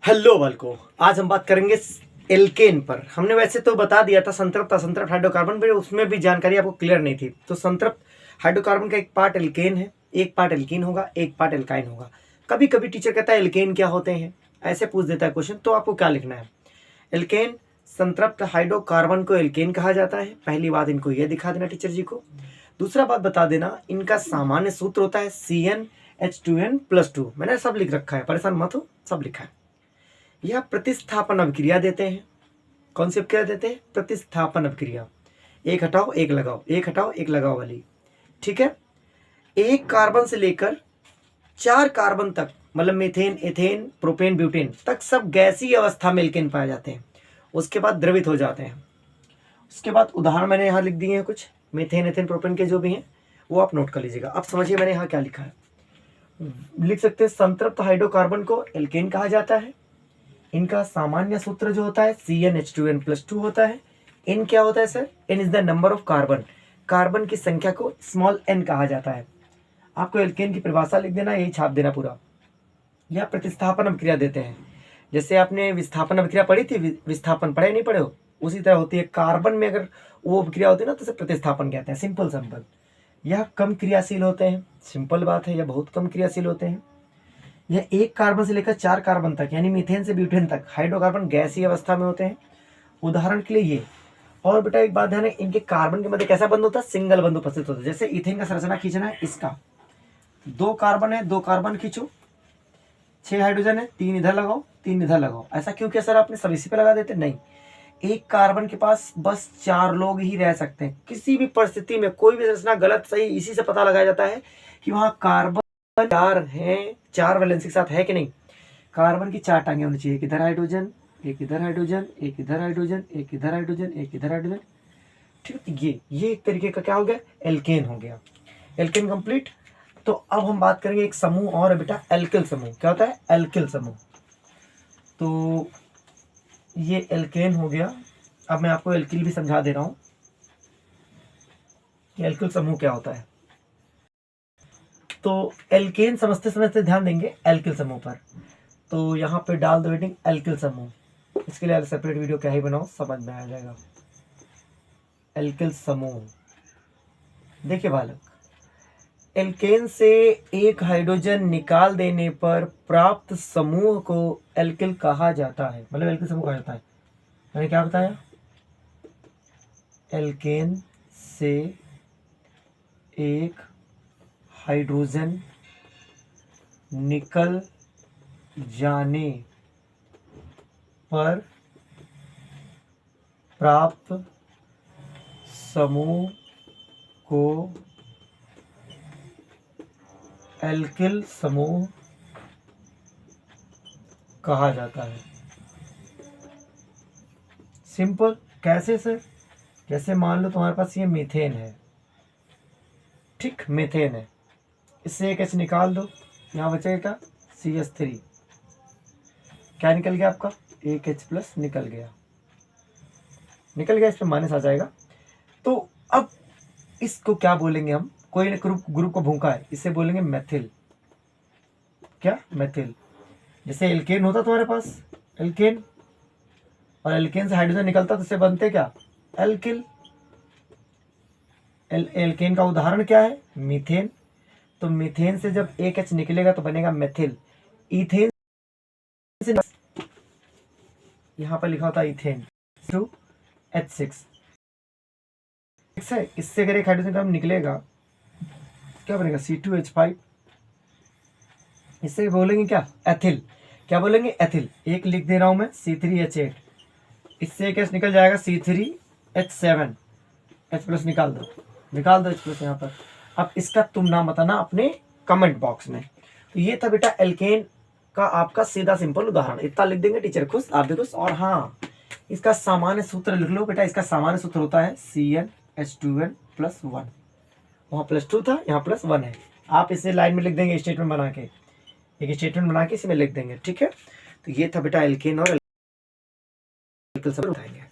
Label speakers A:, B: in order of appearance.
A: Hello बालको, आज हम बात करेंगे एल्केन पर। हमने वैसे तो बता दिया था संतृप्त असंतृप्त हाइड्रोकार्बन पर, उसमें भी जानकारी आपको क्लियर नहीं थी। तो संतृप्त हाइड्रोकार्बन का एक पार्ट एल्केन है, एक पार्ट एल्कीन होगा, एक पार्ट एल्काइन होगा। कभी कभी टीचर कहता है एल्केन क्या होते हैं, ऐसे पूछ देता है क्वेश्चन। तो आपको क्या लिखना है, एल्केन संतृप्त हाइड्रोकार्बन को एल्केन कहा जाता है। पहली बात इनको यह दिखा देना टीचर जी को। दूसरा बात बता देना, इनका सामान्य सूत्र होता है CnH2n+2। मैंने सब लिख रखा है, परेशान मत हो, सब लिखा है। यह प्रतिस्थापन अभिक्रिया देते हैं। कौन सी अभिक्रिया देते हैं? प्रतिस्थापन अभिक्रिया। एक हटाओ एक लगाओ, एक हटाओ एक लगाओ वाली, ठीक है। एक कार्बन से लेकर 4 कार्बन तक, मतलब मीथेन, एथेन, प्रोपेन, ब्यूटेन तक सब गैसीय अवस्था में एल्केन पाए जाते हैं। उसके बाद द्रवित हो जाते हैं। उसके बाद उदाहरण मैंने यहाँ लिख दिए हैं कुछ, मीथेन, एथेन, प्रोपेन के जो भी हैं वो आप नोट कर लीजिएगा। अब समझिए मैंने यहाँ क्या लिखा है। लिख सकते हैं संतृप्त हाइड्रोकार्बन को एल्केन कहा जाता है। इनका सामान्य सूत्र जो होता है CnH2n+2 होता है। इन क्या होता है sir? n is the number of carbon. Carbon की संख्या को स्मॉल n कहा जाता है। आपको एल्केन की परिभाषा लिख देना, यही छाप देना पूरा। यह प्रतिस्थापन अभिक्रिया देते हैं। जैसे आपने विस्थापन अभिक्रिया पढ़ी थी, विस्थापन पढ़े नहीं पढ़े हो, उसी तरह होती है। कार्बन में अगर वो अभिक्रिया होती है ना तो उसे प्रतिस्थापन कहते हैं। सिंपल। यह कम क्रियाशील होते हैं, सिंपल बात है, यह बहुत कम क्रियाशील होते हैं। यह एक कार्बन से लेकर 4 कार्बन तक, यानी मीथेन से ब्यूटेन तक हाइड्रोकार्बन गैसीय अवस्था में होते हैं। उदाहरण के लिए ये। और बेटा एक बात ध्यान है, इनके कार्बन के मध्य कैसा बंध होता है? सिंगल बंध उपस्थित होता है। जैसे इथेन का संरचना खींचना है, इसका 2 कार्बन है, 2 कार्बन खींचो, 6 हाइड्रोजन है, 3 इधर लगाओ, 3 इधर लगाओ। ऐसा क्यों किया सर आपने? सब इसी पे लगा देते? नहीं, एक कार्बन के पास बस 4 लोग ही रह सकते हैं। किसी भी परिस्थिति में कोई भी संरचना गलत सही इसी से पता लगाया जाता है कि वहां कार्बन 4 हैं, 4 वैलेंसी के साथ है कि नहीं। कार्बन की 4 टांगे होनी चाहिए, एक इधर हाइड्रोजन, एक इधर हाइड्रोजन, एक इधर हाइड्रोजन, एक इधर हाइड्रोजन, एक इधर हाइड्रोजन, ठीक है। ये एक तरीके का क्या हो गया? एल्केन हो गया। Alkane complete. तो अब हम बात करेंगे एक समूह और है बेटा, एल्किल समूह। क्या होता है? एल्किल समूह। तो ये एल्केन हो गया। अब मैं आपको एल्किल भी समझा दे रहा हूं कि एल्किल समूह क्या होता है। तो एल्केन समझते समझते ध्यान देंगे एल्किल समूह पर। तो यहाँ पे डाल दो हेडिंग एल्किल समूह। इसके लिए सेपरेट वीडियो क्या ही बनाओ, समझ में आ जाएगा। एल्किल समूह। देखिए बालक, एल्केन से एक हाइड्रोजन निकाल देने पर प्राप्त समूह को एल्किल कहा जाता है। मतलब एल्किल समूह कहा जाता है। मैंने क्या बताया? एल्केन से एक हाइड्रोजन निकल जाने पर प्राप्त समूह को एल्किल समूह कहा जाता है। सिंपल। कैसे सर? जैसे मान लो तुम्हारे पास ये मीथेन है, ठीक, मीथेन है, इससे एक H निकाल दो, यहाँ बचेगा CH3। क्या निकल गया आपका? एक H+ निकल गया, इस पे माइनस आ जाएगा। तो अब इसको क्या बोलेंगे हम? कोई ग्रुप को भूखा है, इसे बोलेंगे मेथिल। क्या? मेथिल। जैसे एल्केन होता तुम्हारे पास, एल्केन, और एल्केन से हाइड्रोजन निकलता तो इसे बनते क्या? एल्किल। एल्केन का उदाहरण क्या है? मीथेन। तो मीथेन से जब एक H निकलेगा तो बनेगा मेथिल। इथेन से यहाँ पर लिखा होता है इथेन, H6। इससे अगर एक हाइड्रोजन का निकलेगा क्या बनेगा? C2H5। इससे बोलेंगे क्या? एथिल। क्या बोलेंगे? एथिल। एक लिख दे रहा हूं मैं, C3H8। इससे एक H निकल जाएगा C3H7। H+ निकाल दो H+ यहाँ पर। अब इसका तुम नाम बताना अपने कमेंट बॉक्स में। तो ये था बेटा एल्केन का आपका सीधा सिंपल उदाहरण। इतना लिख देंगे, टीचर खुश, आप भी खुश। और हाँ, इसका सामान्य सूत्र लिख लो बेटा। इसका सामान्य सूत्र होता है CnH2n+1। वहाँ +2 था, यहाँ +1 है। आप इसे लाइन में लिख देंगे, स्टेटमेंट बना के, एक स्टेटमेंट बना के इसमें लिख देंगे, ठीक है। तो ये था बेटा एल्केन और एल्किल समूह बताएंगे।